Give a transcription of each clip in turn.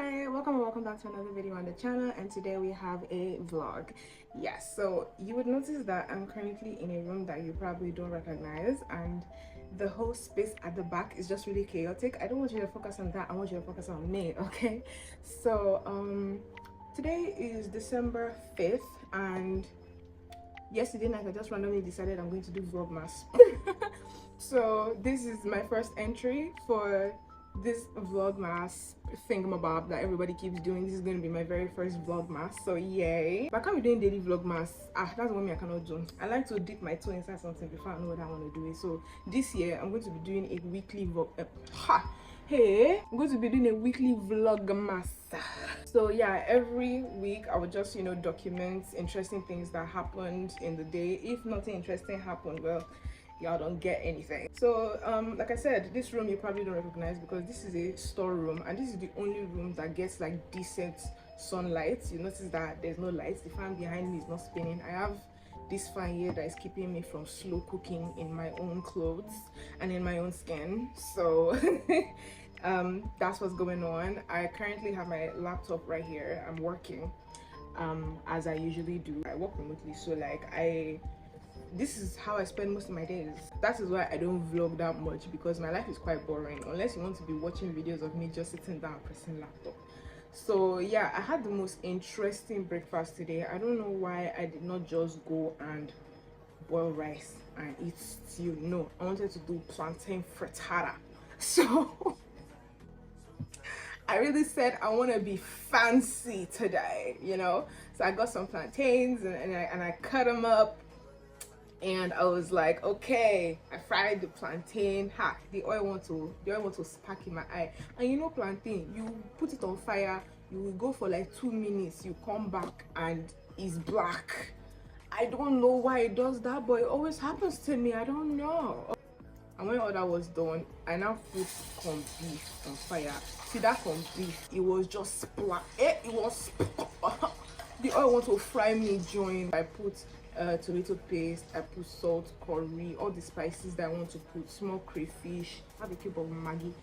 Hi, welcome and welcome back to another video on the channel, and today we have a vlog. Yes, so you would notice that I'm currently in a room that you probably don't recognize, and the whole space at the back is just really chaotic. I don't want you to focus on that, I want you to focus on me. Okay, so today is December 5th, and yesterday night I just randomly decided I'm going to do Vlogmas. So this is my first entry for this Vlogmas thingamabob that everybody keeps doing. This is going to be my very first Vlogmas, so yay. But I can't be doing daily Vlogmas. That's one thing I cannot do. I like to dip my toe inside something before I know what I want to do it. So this year I'm going to be doing a weekly vlog. I'm going to be doing a weekly Vlogmas. So yeah, every week I would just, document interesting things that happened in the day. If nothing interesting happened, well, y'all don't get anything. So like I said, this room you probably don't recognize because this is a storeroom, and this is the only room that gets like decent sunlight. You notice that there's no lights, the fan behind me is not spinning. I have this fan here that is keeping me from slow cooking in my own clothes and in my own skin. So that's what's going on. I currently have my laptop right here. I'm working as I usually do. I work remotely, so like this is how I spend most of my days. That is why I don't vlog that much, because my life is quite boring unless you want to be watching videos of me just sitting down pressing laptop. So yeah, I had the most interesting breakfast today. I don't know why I did not just go and boil rice and eat stew. No, I wanted to do plantain frittata. So I really said I want to be fancy today, so I got some plantains and I cut them up. And I was like, okay, I fried the plantain. The oil want to spark in my eye. And plantain, you put it on fire, you will go for like 2 minutes, you come back and it's black. I don't know why it does that, but it always happens to me. I don't know. And when all that was done, I now put corned beef on fire. See that corned beef, it was just splat. It was the oil want to fry me join. I put tomato paste, I put salt, curry, all the spices that I want to put, small crayfish, have a cube of Maggi.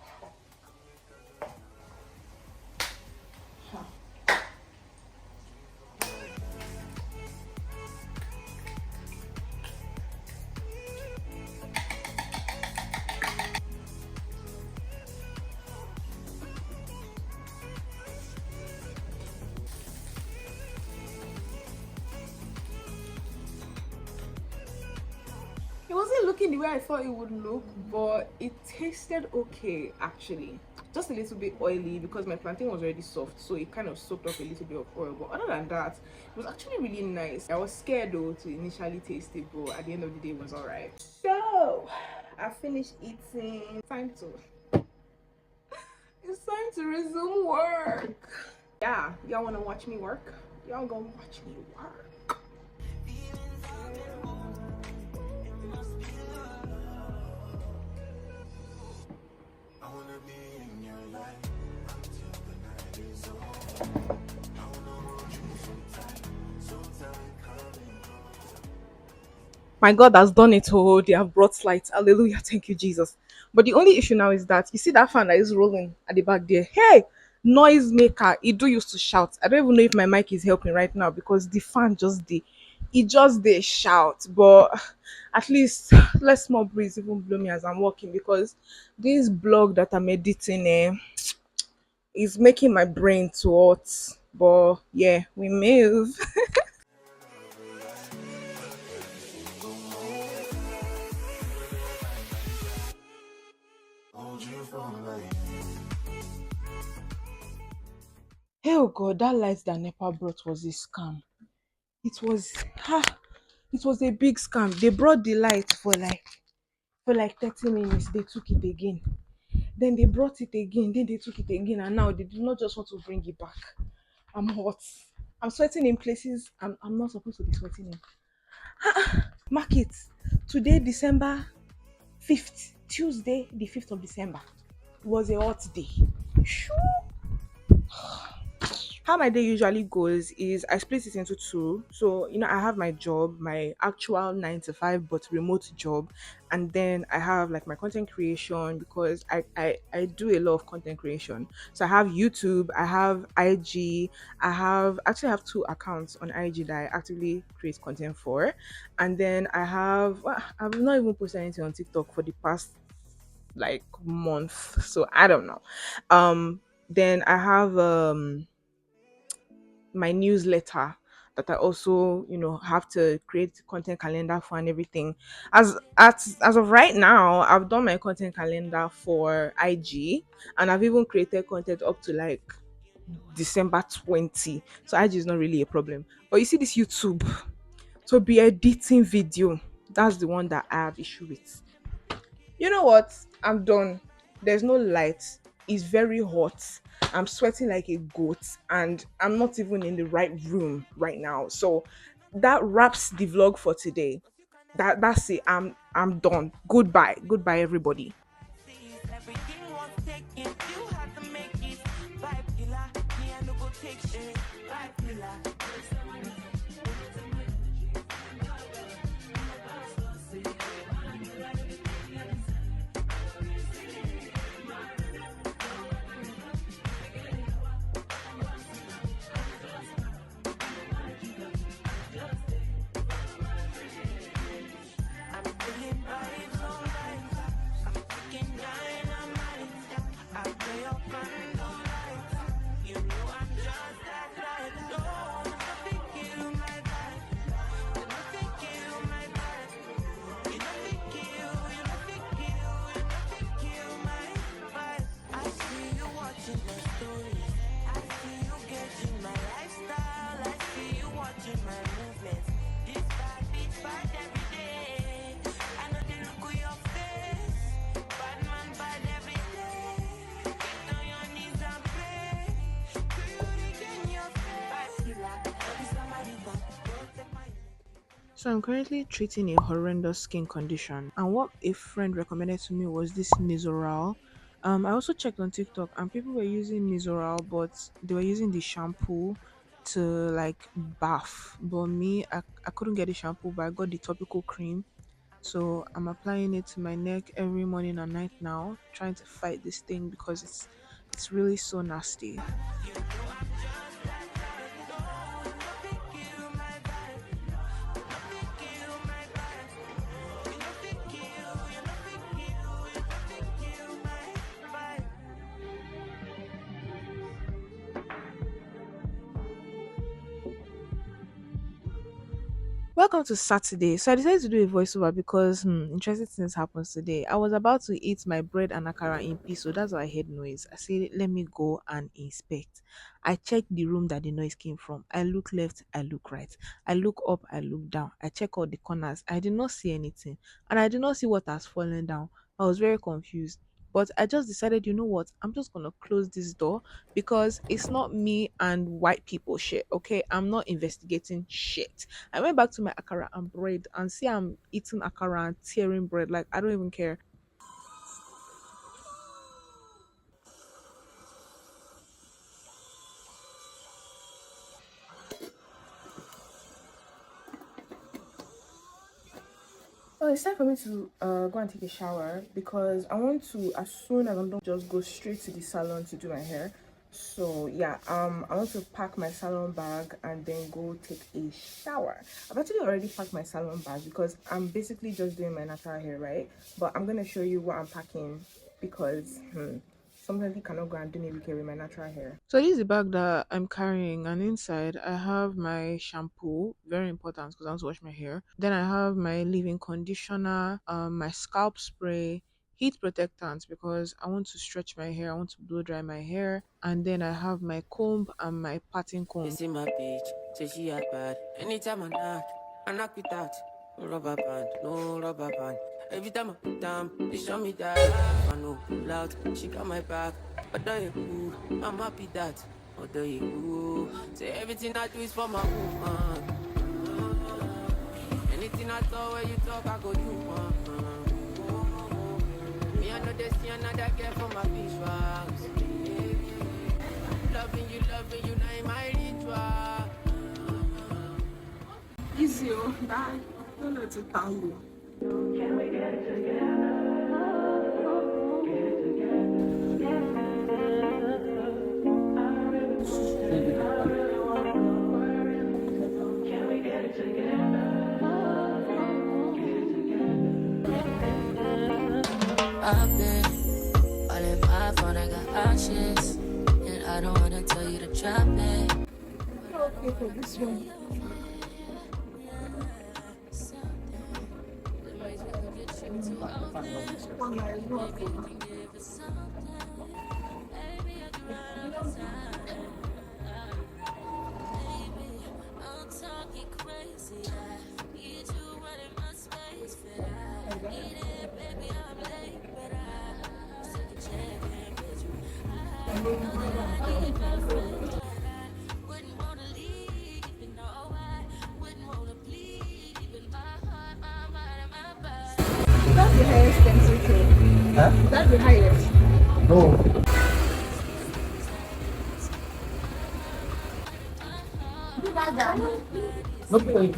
It wasn't looking the way I thought it would look, but it tasted okay actually. Just a little bit oily because my plantain was already soft, so it kind of soaked up a little bit of oil. But other than that, it was actually really nice. I was scared though to initially taste it, but at the end of the day it was alright. So I finished eating. It's time to resume work. Yeah, y'all wanna watch me work? Y'all gonna watch me work. My God has done it. Oh, they have brought light. Hallelujah. Thank you, Jesus. But the only issue now is that you see that fan that is rolling at the back there. Hey, noise maker. It do used to shout. I don't even know if my mic is helping right now because the fan just did. It just did shout. But at least less small breeze even blow me as I'm walking, because this blog that I'm editing is making my brain to hot. But yeah, we move. Oh God, that light that NEPA brought was a scam. It was it was a big scam. They brought the light for like 30 minutes, they took it again. Then they brought it again, then they took it again, and now they do not just want to bring it back. I'm hot. I'm sweating in places I'm not supposed to be sweating in. Mark it. Today, December 5th, Tuesday, the 5th of December, was a hot day. Shoo. How my day usually goes is I split it into two. So, I have my job, my actual 9 to 5, but remote job. And then I have like my content creation because I do a lot of content creation. So I have YouTube, I have IG, I have 2 accounts on IG that I actively create content for. And then I've not even posted anything on TikTok for the past like month. So I don't know. Then I have my newsletter that I also, have to create content calendar for and everything. As of right now, I've done my content calendar for IG, and I've even created content up to like December 20. So IG is not really a problem. But you see this YouTube to be editing video, that's the one that I have issue with. You know what? I'm done. There's no light. It's very hot. I'm sweating like a goat, and I'm not even in the right room right now. So that wraps the vlog for today. That's it. I'm done. Goodbye. Goodbye everybody. Everything was taken, you had to make it. Vibe killer, me I no go take shit. Vibe killer. I'm feeling vibes all night. I'm freaking dynamite. I play up and all night. You know I'm just that right. No, nothing kill my vibe. Nothing kill my vibe. You nothing kill, you nothing kill, you nothing kill my vibe. I see you watching my stories. I see you getting my lifestyle. I see you watching my movements. This bad bitch bad every day. I know the look of your face. Bad man bad every day. Get on your knees and pray. Do you regain your faith? Bad killer, love is somebody but don't take my So I'm currently treating a horrendous skin condition, and what a friend recommended to me was this Nizoral. I also checked on TikTok, and people were using Nizoral, but they were using the shampoo to like bath. But me, I couldn't get the shampoo, but I got the topical cream. So I'm applying it to my neck every morning and night now, trying to fight this thing because it's really so nasty. Welcome to Saturday. So I decided to do a voiceover because interesting things happens today. I was about to eat my bread and akara in peace, so that's why I heard noise. I said, "Let me go and inspect." I checked the room that the noise came from. I look left, I look right, I look up, I look down. I check all the corners. I did not see anything, and I did not see what has fallen down. I was very confused. But I just decided, you know what? I'm just gonna close this door because it's not me and white people shit. Okay, I'm not investigating shit. I went back to my akara and bread and see I'm eating akara and tearing bread. Like I don't even care. Well, it's time for me to go and take a shower because I want to, as soon as I'm done, just go straight to the salon to do my hair. So yeah, I want to pack my salon bag and then go take a shower. I've actually already packed my salon bag because I'm basically just doing my natural hair, right? But I'm gonna show you what I'm packing because sometimes you cannot go and do maybe care with my natural hair. So this is the bag that I'm carrying, and inside I have my shampoo, very important because I want to wash my hair. Then I have my leave-in conditioner, my scalp spray, heat protectant because I want to stretch my hair, I want to blow dry my hair, and then I have my comb and my parting You comb. see my bitch, say she act bad. Anytime I knock with that. No rubber band, no rubber band. Every time I put down, they show me that. If I know pull out, she got my back. But do you cool? I'm happy that. Oh, do you cool? Say everything I do is for my woman. Anything I saw where you talk, I go do one. Me, I know they see another girl for my visuals. Loving you, now in my you. Bye. Don't know to tell you. I've been all in my phone, I got options, and I don't wanna tell you to drop it. Okay for this one. I'm talking crazy. I need you running my space, but I need it, baby. I'm late, but I still can check in with you. I need my friend, but I wouldn't wanna leave. You know, I wouldn't wanna bleed. Even my heart, my mind, and my body. That's the highest pencil too. Huh? That's the highest. No. No point.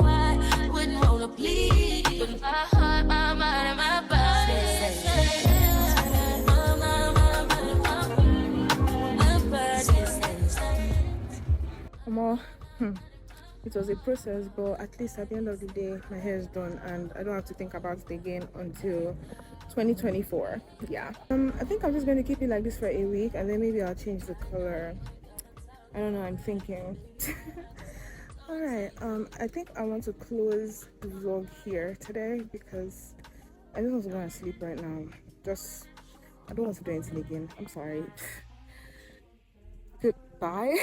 I wouldn't wanna bleed. Even my heart, my mind, and my body. My body. More. It was a process, but at least at the end of the day, my hair is done and I don't have to think about it again until 2024. Yeah. I think I'm just going to keep it like this for a week and then maybe I'll change the color. I don't know, I'm thinking. All right. I think I want to close the vlog here today because I just want to go and sleep right now. I don't want to do anything again. I'm sorry. Goodbye.